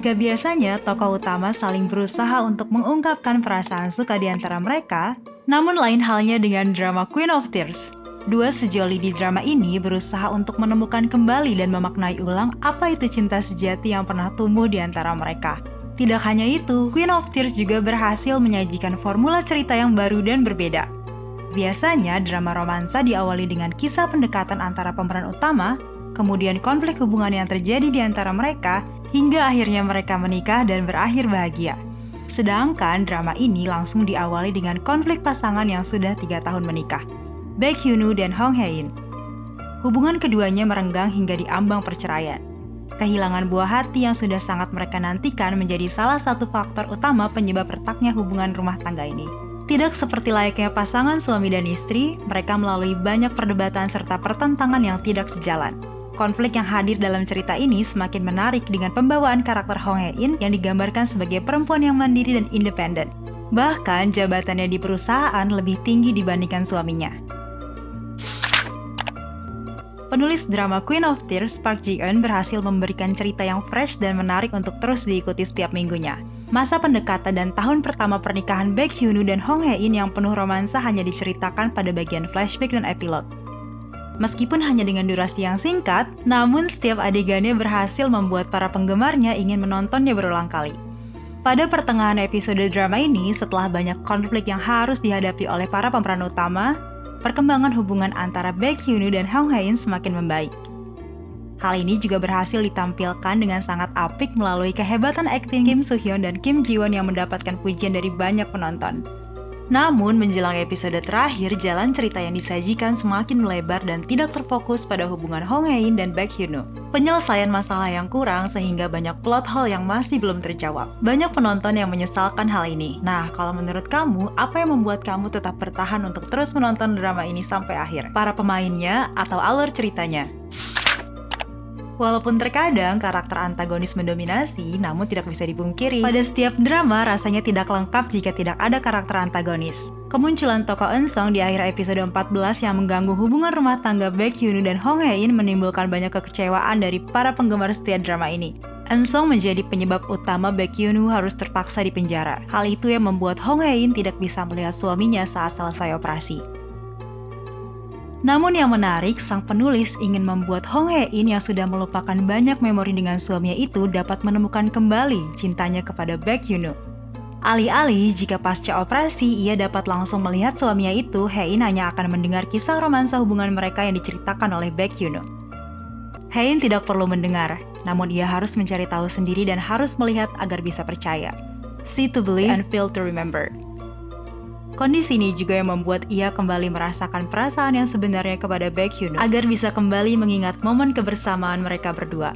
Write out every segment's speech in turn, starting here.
Jika biasanya tokoh utama saling berusaha untuk mengungkapkan perasaan suka di antara mereka, namun lain halnya dengan drama Queen of Tears. Dua sejoli di drama ini berusaha untuk menemukan kembali dan memaknai ulang apa itu cinta sejati yang pernah tumbuh di antara mereka. Tidak hanya itu, Queen of Tears juga berhasil menyajikan formula cerita yang baru dan berbeda. Biasanya drama romansa diawali dengan kisah pendekatan antara pemeran utama, kemudian konflik hubungan yang terjadi di antara mereka, hingga akhirnya mereka menikah dan berakhir bahagia. Sedangkan drama ini langsung diawali dengan konflik pasangan yang sudah 3 tahun menikah, Baek Hyun-woo dan Hong Hae-in. Hubungan keduanya merenggang hingga diambang perceraian. Kehilangan buah hati yang sudah sangat mereka nantikan menjadi salah satu faktor utama penyebab retaknya hubungan rumah tangga ini. Tidak seperti layaknya pasangan suami dan istri, mereka melalui banyak perdebatan serta pertentangan yang tidak sejalan. Konflik yang hadir dalam cerita ini semakin menarik dengan pembawaan karakter Hong Hae-in yang digambarkan sebagai perempuan yang mandiri dan independen. Bahkan jabatannya di perusahaan lebih tinggi dibandingkan suaminya. Penulis drama Queen of Tears, Park Ji-eun, berhasil memberikan cerita yang fresh dan menarik untuk terus diikuti setiap minggunya. Masa pendekatan dan tahun pertama pernikahan Baek Hyun-woo dan Hong Hae-in yang penuh romansa hanya diceritakan pada bagian flashback dan epilog. Meskipun hanya dengan durasi yang singkat, namun setiap adegannya berhasil membuat para penggemarnya ingin menontonnya berulang kali. Pada pertengahan episode drama ini, setelah banyak konflik yang harus dihadapi oleh para pemeran utama, perkembangan hubungan antara Baek Hyun-woo dan Hong Hae-in semakin membaik. Hal ini juga berhasil ditampilkan dengan sangat apik melalui kehebatan akting Kim Soo-hyun dan Kim Ji-won yang mendapatkan pujian dari banyak penonton. Namun, menjelang episode terakhir, jalan cerita yang disajikan semakin melebar dan tidak terfokus pada hubungan Hong Hae-in dan Baek Hyun-woo. Penyelesaian masalah yang kurang sehingga banyak plot hole yang masih belum terjawab. Banyak penonton yang menyesalkan hal ini. Nah, kalau menurut kamu, apa yang membuat kamu tetap bertahan untuk terus menonton drama ini sampai akhir? Para pemainnya atau alur ceritanya? Walaupun terkadang karakter antagonis mendominasi, namun tidak bisa dipungkiri, pada setiap drama rasanya tidak lengkap jika tidak ada karakter antagonis. Kemunculan tokoh Eun-sung di akhir episode 14 yang mengganggu hubungan rumah tangga Baek Hyun-woo dan Hong Hae-in menimbulkan banyak kekecewaan dari para penggemar setia drama ini. Eun-sung menjadi penyebab utama Baek Hyun-woo harus terpaksa dipenjara. Hal itu yang membuat Hong Hae-in tidak bisa melihat suaminya saat selesai operasi. Namun yang menarik, sang penulis ingin membuat Hong Hae-in yang sudah melupakan banyak memori dengan suaminya itu dapat menemukan kembali cintanya kepada Baek Hyun-woo. Alih-alih jika pasca operasi ia dapat langsung melihat suaminya itu, Hae-in hanya akan mendengar kisah romansa hubungan mereka yang diceritakan oleh Baek Hyun-woo. Hae-in tidak perlu mendengar, namun ia harus mencari tahu sendiri dan harus melihat agar bisa percaya. See to believe and feel to remember. Kondisi ini juga yang membuat ia kembali merasakan perasaan yang sebenarnya kepada Baek Hyun-woo agar bisa kembali mengingat momen kebersamaan mereka berdua.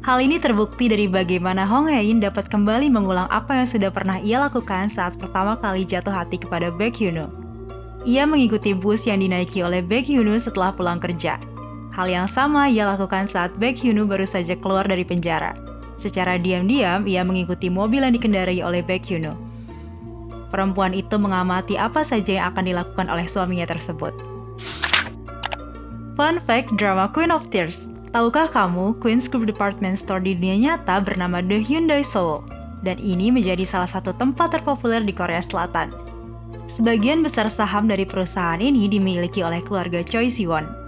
Hal ini terbukti dari bagaimana Hong Hae-in dapat kembali mengulang apa yang sudah pernah ia lakukan saat pertama kali jatuh hati kepada Baek Hyun-woo. Ia mengikuti bus yang dinaiki oleh Baek Hyun-woo setelah pulang kerja. Hal yang sama ia lakukan saat Baek Hyun-woo baru saja keluar dari penjara. Secara diam-diam, ia mengikuti mobil yang dikendarai oleh Baek Hyun-woo. Perempuan itu mengamati apa saja yang akan dilakukan oleh suaminya tersebut. Fun fact drama Queen of Tears. Tahukah kamu, Queen's Group Department Store di dunia nyata bernama The Hyundai Seoul, dan ini menjadi salah satu tempat terpopuler di Korea Selatan. Sebagian besar saham dari perusahaan ini dimiliki oleh keluarga Choi Siwon.